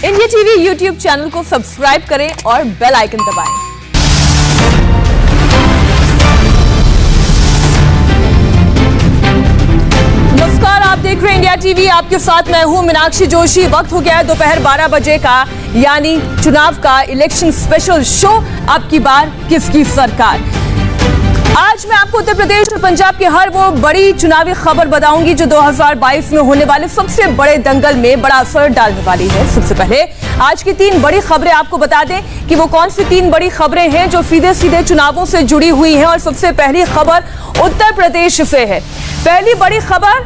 India TV YouTube channel को subscribe करें और बेल आइकन दबाएं। नमस्कार, आप देख रहे हैं इंडिया टीवी। आपके साथ मैं हूं मीनाक्षी जोशी। वक्त हो गया है दोपहर 12 बजे का, यानी चुनाव का इलेक्शन स्पेशल शो अब की बार किसकी सरकार। आज मैं आपको उत्तर प्रदेश और पंजाब की हर वो बड़ी चुनावी खबर बताऊंगी जो 2022 में होने वाले सबसे बड़े दंगल में बड़ा असर डालने वाली है। सबसे पहले आज की 3 बड़ी खबरें आपको बता दें कि वो कौन सी 3 बड़ी खबरें हैं जो सीधे सीधे चुनावों से जुड़ी हुई हैं। और सबसे पहली खबर उत्तर प्रदेश से है। पहली बड़ी खबर,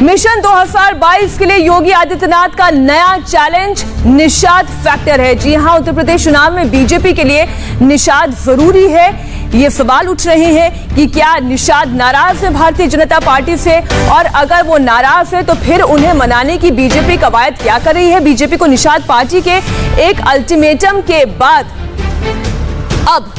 मिशन 2022 के लिए योगी आदित्यनाथ का नया चैलेंज निषाद फैक्टर है। जी हां, उत्तर प्रदेश चुनाव में बीजेपी के लिए निषाद जरूरी है। ये सवाल उठ रहे हैं कि क्या निषाद नाराज है भारतीय जनता पार्टी से, और अगर वो नाराज है तो फिर उन्हें मनाने की बीजेपी कवायद क्या कर रही है। बीजेपी को निषाद पार्टी के एक अल्टीमेटम के बाद अब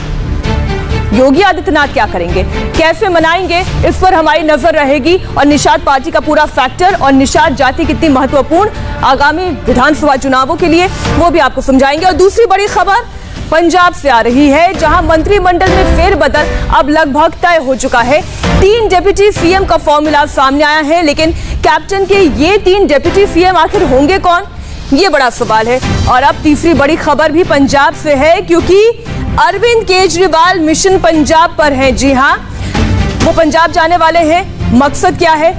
योगी आदित्यनाथ क्या करेंगे, कैसे मनाएंगे, इस पर हमारी नजर रहेगी। और निषाद पार्टी का पूरा फैक्टर और निषाद जाति कितनी महत्वपूर्ण आगामी विधानसभा चुनावों के लिए, वो भी आपको समझाएंगे। और दूसरी बड़ी खबर पंजाब से आ रही है, जहां मंत्रिमंडल में फेरबदल अब लगभग तय हो चुका है। 3 डिप्टी सीएम का फॉर्मूला सामने आया है, लेकिन कैप्टन के ये 3 डिप्टी सीएम आखिर होंगे कौन, ये बड़ा सवाल है। और अब तीसरी बड़ी खबर भी पंजाब से है, क्योंकि अरविंद केजरीवाल मिशन पंजाब पर हैं। जी हां, वो पंजाब जाने वाले हैं। मकसद क्या है,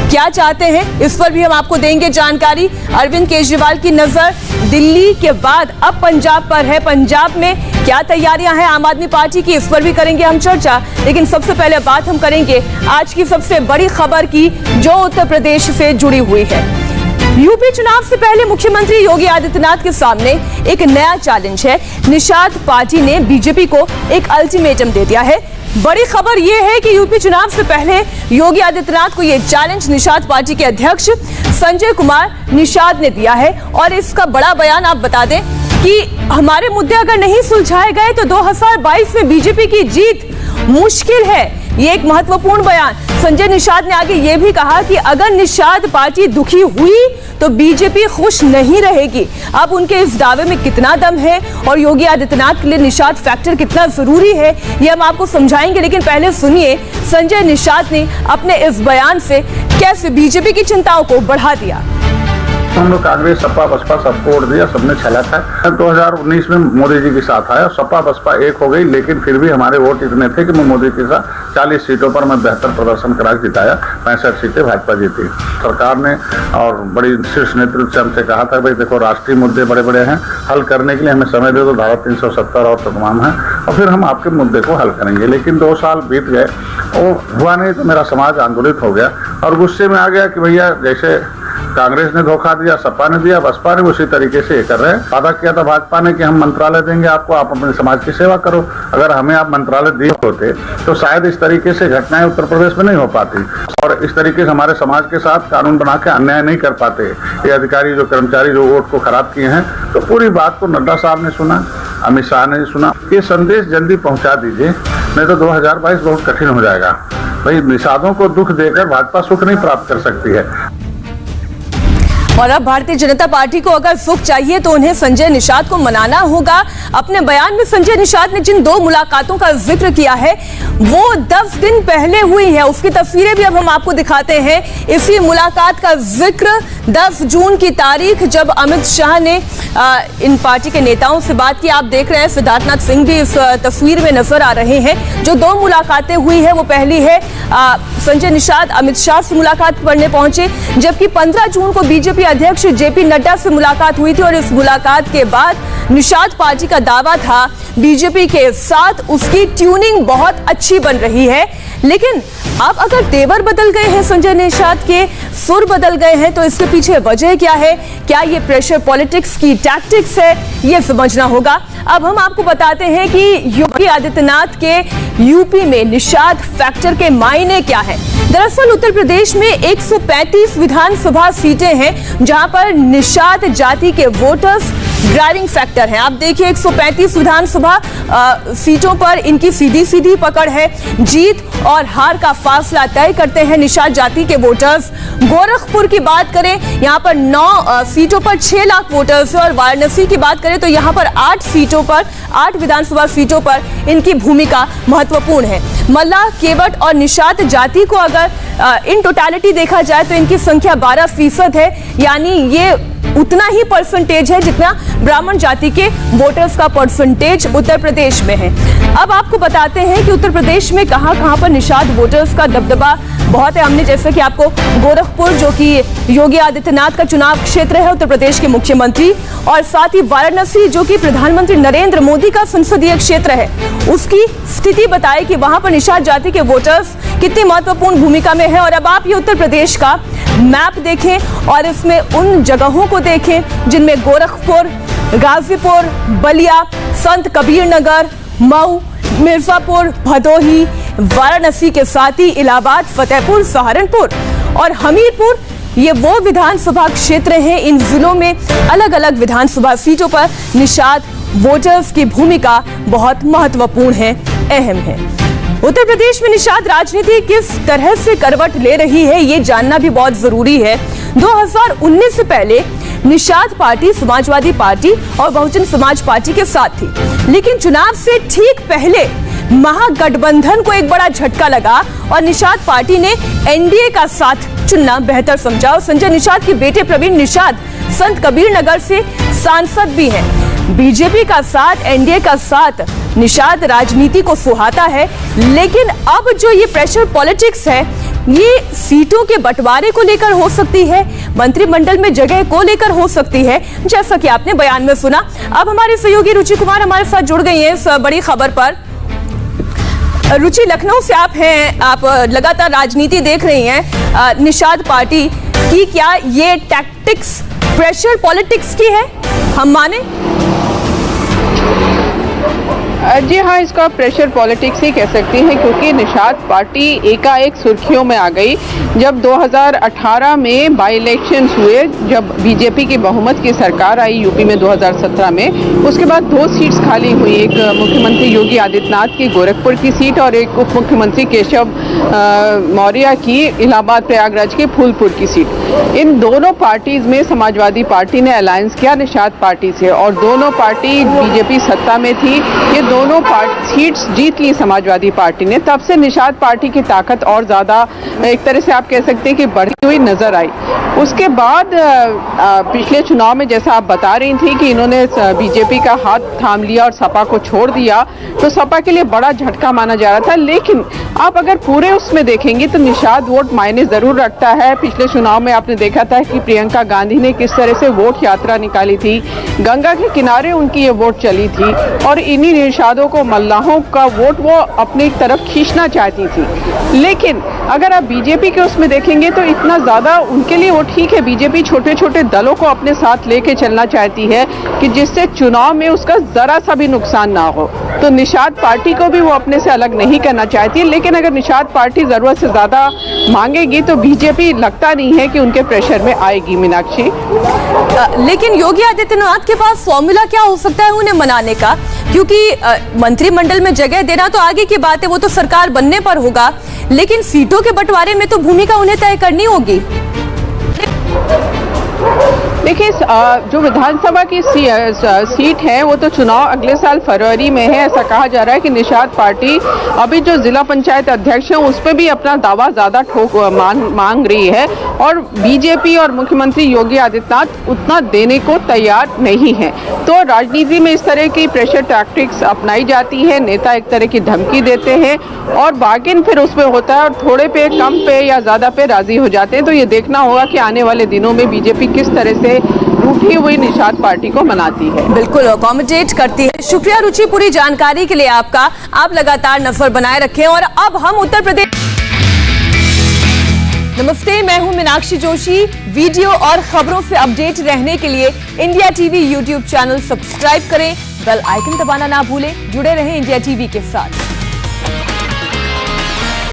क्या चाहते हैं, इस पर भी हम आपको देंगे जानकारी। अरविंद केजरीवाल की नजर दिल्ली के बाद अब पंजाब पर है। पंजाब में क्या तैयारियां हैं आम आदमी पार्टी की, इस पर भी करेंगे हम चर्चा। लेकिन सबसे पहले बात हम करेंगे आज की सबसे बड़ी खबर की, जो उत्तर प्रदेश से जुड़ी हुई है। यूपी चुनाव से पहले मुख्यमंत्री योगी आदित्यनाथ के सामने एक नया चैलेंज है। निषाद पार्टी ने बीजेपी को एक अल्टीमेटम दे दिया है। बड़ी खबर यह है कि यूपी चुनाव से पहले योगी आदित्यनाथ को यह चैलेंज निषाद पार्टी के अध्यक्ष संजय कुमार निषाद ने दिया है। और इसका बड़ा बयान आप बता दें कि हमारे मुद्दे अगर नहीं सुलझाए गए तो 2022 में बीजेपी की जीत मुश्किल है। ये एक महत्वपूर्ण बयान। संजय निषाद ने आगे ये भी कहा कि अगर निषाद पार्टी दुखी हुई तो बीजेपी खुश नहीं रहेगी। अब उनके इस दावे में कितना दम है और योगी आदित्यनाथ के लिए निषाद फैक्टर कितना जरूरी है, ये हम आपको समझाएंगे। लेकिन पहले सुनिए संजय निषाद ने अपने इस बयान से कैसे बीजेपी की चिंताओं को बढ़ा दिया। हम लोग कांग्रेस सपा बसपा सबको वोट दिया, सबने छला था। 2019 में मोदी जी के साथ आया, सपा बसपा एक हो गई, लेकिन फिर भी हमारे वोट इतने थे कि मैं मोदी के साथ 40 सीटों पर मैं बेहतर प्रदर्शन करा जिताया। 65 सीटें भाजपा जीती। सरकार ने और बड़ी शीर्ष नेतृत्व से हमसे कहा था, भाई देखो राष्ट्रीय मुद्दे बड़े बड़े हैं, हल करने के लिए हमें समय दे दो। धारा 370 और तमाम है, और फिर हम आपके मुद्दे को हल करेंगे। लेकिन 2 साल बीत गए, वो हुआ नहीं, तो मेरा समाज आंदोलित हो गया और गुस्से में आ गया कि भैया जैसे कांग्रेस ने धोखा दिया, सपा ने दिया, बसपा ने उसी तरीके से ये कर रहे हैं। वादा किया था भाजपा ने कि हम मंत्रालय देंगे आपको, आप अपने समाज की सेवा करो। अगर हमें आप मंत्रालय दिए होते तो शायद इस तरीके से घटनाएं उत्तर प्रदेश में नहीं हो पाती, और इस तरीके से हमारे समाज के साथ कानून बना के अन्याय नहीं कर पाते ये अधिकारी, जो कर्मचारी जो वोट को खराब किए हैं। तो पूरी बात को नड्डा साहब ने सुना, अमित शाह ने सुना। ये संदेश जल्दी पहुंचा दीजिए, नहीं तो 2022 बहुत कठिन हो जाएगा। भाई निषादों को दुख देकर भाजपा सुख नहीं प्राप्त कर सकती है। और अब भारतीय जनता पार्टी को अगर सुख चाहिए तो उन्हें संजय निषाद को मनाना होगा। अपने बयान में संजय निषाद ने जिन 2 मुलाकातों का जिक्र किया है वो 10 दिन पहले हुई है। उसकी तस्वीरें भी अब हम आपको दिखाते हैं। इसी मुलाकात का जिक्र 10 जून की तारीख, जब अमित शाह ने इन पार्टी के नेताओं से बात की। आप देख रहे हैं सिद्धार्थनाथ सिंह भी इस तस्वीर में नजर आ रहे हैं। जो 2 मुलाकातें हुई है वो पहली है संजय निषाद अमित शाह से मुलाकात करने पहुंचे, जबकि 15 जून को बीजेपी अध्यक्ष जेपी नड्डा से मुलाकात हुई थी। और इस मुलाकात के बाद निषाद पार्टी का दावा था बीजेपी के साथ उसकी ट्यूनिंग बहुत अच्छी बन रही है। लेकिन अब अगर तेवर बदल गए हैं, संजय निषाद के सुर बदल गए हैं, तो इसके पीछे वजह क्या है? क्या ये प्रेशर पॉलिटिक्स की टैक्टिक्स है? ये समझना होगा। अब हम आपको बताते हैं कि योगी आदित्यनाथ के यूपी में निषाद फैक्टर के मायने क्या है। दरअसल उत्तर प्रदेश में 135 विधानसभा सीटें हैं जहां पर निषाद जाति के वोटर्स ड्राइविंग फैक्टर हैं। आप देखिए 135 विधानसभा सीटों पर इनकी सीधी सीधी पकड़ है। जीत और हार का फासला तय करते हैं निषाद जाति के वोटर्स। गोरखपुर की बात करें, यहाँ पर 9 सीटों पर 6 लाख वोटर्स है और वाराणसी की बात करें तो यहाँ पर 8 विधानसभा सीटों पर इनकी भूमिका महत्वपूर्ण है। मल्लाह, केवट और निषाद जाति को अगर इन टोटालिटी देखा जाए तो इनकी संख्या 12% है, यानी ये उतना ही परसेंटेज है जितना ब्राह्मण जाति के वोटर्स का परसेंटेज उत्तर प्रदेश में है। अब आपको बताते हैं कि उत्तर प्रदेश में कहां पर निषाद वोटर्स का दबदबा बहुत है। हमने जैसे कि आपको गोरखपुर, जो कि योगी आदित्यनाथ का चुनाव क्षेत्र है, उत्तर प्रदेश के मुख्यमंत्री, और साथ ही वाराणसी जो कि प्रधानमंत्री नरेंद्र मोदी का संसदीय क्षेत्र है, उसकी स्थिति बताई कि वहां पर निषाद जाति के वोटर्स कितनी महत्वपूर्ण भूमिका में है। और अब आप ये उत्तर प्रदेश का मैप देखें और इसमें उन जगहों को देखें जिनमें गोरखपुर, गाजीपुर, बलिया, संत कबीर नगर, मऊ, मिर्जापुर, भदोही, वाराणसी के साथ ही इलाहाबाद, फतेहपुर, सहारनपुर और हमीरपुर, ये वो विधानसभा क्षेत्र हैं। इन जिलों में अलग अलग विधानसभा सीटों पर निषाद वोटर्स की भूमिका बहुत महत्वपूर्ण है, अहम है। उत्तर प्रदेश में निषाद राजनीति किस तरह से करवट ले रही है, ये जानना भी बहुत जरूरी है। 2019 से पहले निषाद पार्टी समाजवादी पार्टी और बहुजन समाज पार्टी के साथ थी, लेकिन चुनाव से ठीक पहले महागठबंधन को एक बड़ा झटका लगा और निषाद पार्टी ने एनडीए का साथ चुनना बेहतर समझा। और संजय निषाद के बेटे प्रवीण निषाद संत कबीर नगर से सांसद भी हैं। बीजेपी का साथ, एनडीए का साथ निषाद राजनीति को सुहाता है, लेकिन अब जो ये प्रेशर पॉलिटिक्स है, ये सीटों के बंटवारे को लेकर हो सकती है, मंत्रिमंडल में जगह को लेकर हो सकती है, जैसा कि आपने बयान में सुना। अब हमारे सहयोगी रुचि कुमार हमारे साथ जुड़ गई हैं इस बड़ी खबर पर। रुचि, लखनऊ से आप हैं, आप लगातार राजनीति देख रही हैं निषाद पार्टी की, क्या ये टैक्टिक्स प्रेशर पॉलिटिक्स की है, हम माने? जी हाँ, इसका प्रेशर पॉलिटिक्स ही कह सकती हैं, क्योंकि निषाद पार्टी एकाएक सुर्खियों में आ गई जब 2018 में बाई इलेक्शंस हुए, जब बीजेपी की बहुमत की सरकार आई यूपी में 2017 में। उसके बाद 2 सीट्स खाली हुई, एक मुख्यमंत्री योगी आदित्यनाथ की गोरखपुर की सीट और एक उप मुख्यमंत्री केशव मौर्य की इलाहाबाद प्रयागराज की फूलपुर की सीट। इन दोनों पार्टीज में समाजवादी पार्टी ने अलायंस किया निषाद पार्टी से और दोनों पार्टी बीजेपी सत्ता में थी। ये दोनों सीट्स जीत ली समाजवादी पार्टी ने। तब से निषाद पार्टी की ताकत और ज़्यादा एक तरह से आप कह सकते हैं कि बढ़ी हुई नजर आई। उसके बाद पिछले चुनाव में जैसा आप बता रही थी कि इन्होंने बीजेपी का हाथ थाम लिया और सपा को छोड़ दिया, तो सपा के लिए बड़ा झटका माना जा रहा था। लेकिन आप अगर पूरे उसमें देखेंगे तो निषाद वोट मायने जरूर रखता है। पिछले चुनाव में आपने देखा था कि प्रियंका गांधी ने किस तरह से वोट यात्रा निकाली थी, गंगा के किनारे उनकी ये वोट चली थी और इन्हीं निषादों को, मल्लाहों का वोट वो अपनी तरफ खींचना चाहती थी। लेकिन अगर आप बीजेपी के उसमें देखेंगे तो इतना ज़्यादा उनके लिए वो ठीक है, बीजेपी छोटे छोटे दलों को अपने साथ लेके चलना चाहती है कि जिससे चुनाव में उसका ज़रा सा भी नुकसान ना हो। तो निषाद पार्टी को भी वो अपने से अलग नहीं करना चाहती है। लेकिन अगर निषाद पार्टी ज़रूरत से ज़्यादा मांगेगी तो बीजेपी लगता नहीं है कि उनके प्रेशर में आएगी। मीनाक्षी, लेकिन योगी आदित्यनाथ के पास फॉर्मूला क्या हो सकता है उन्हें मनाने का? क्योंकि मंत्रिमंडल में जगह देना तो आगे की बात है, वो तो सरकार बनने पर होगा, लेकिन सीटों के बंटवारे में तो भूमिका उन्हें तय करनी होगी। देखिए, जो विधानसभा की सीट है वो तो चुनाव अगले साल फरवरी में है। ऐसा कहा जा रहा है कि निषाद पार्टी अभी जो जिला पंचायत अध्यक्ष है उस पर भी अपना दावा ज़्यादा ठोक मांग रही है और बीजेपी और मुख्यमंत्री योगी आदित्यनाथ उतना देने को तैयार नहीं है। तो राजनीति में इस तरह की प्रेशर टैक्टिक्स अपनाई जाती है। नेता एक तरह की धमकी देते हैं और बार्गेन फिर उसमें होता है और थोड़े पे, कम पे या ज़्यादा पे राजी हो जाते हैं। तो ये देखना होगा कि आने वाले दिनों में बीजेपी किस तरह से रूठी हुई निषाद पार्टी को मनाती है। बिल्कुल अकोमोडेट करती है। शुक्रिया रुचि, पूरी जानकारी के लिए आपका। आप लगातार नजर बनाए रखें। और अब हम उत्तर प्रदेश। नमस्ते, मैं हूं मीनाक्षी जोशी। वीडियो और खबरों से अपडेट रहने के लिए India TV YouTube channel subscribe करें, बेल आइकन दबाना ना भूलें। जुड़े रहें इंडिया टीवी के साथ।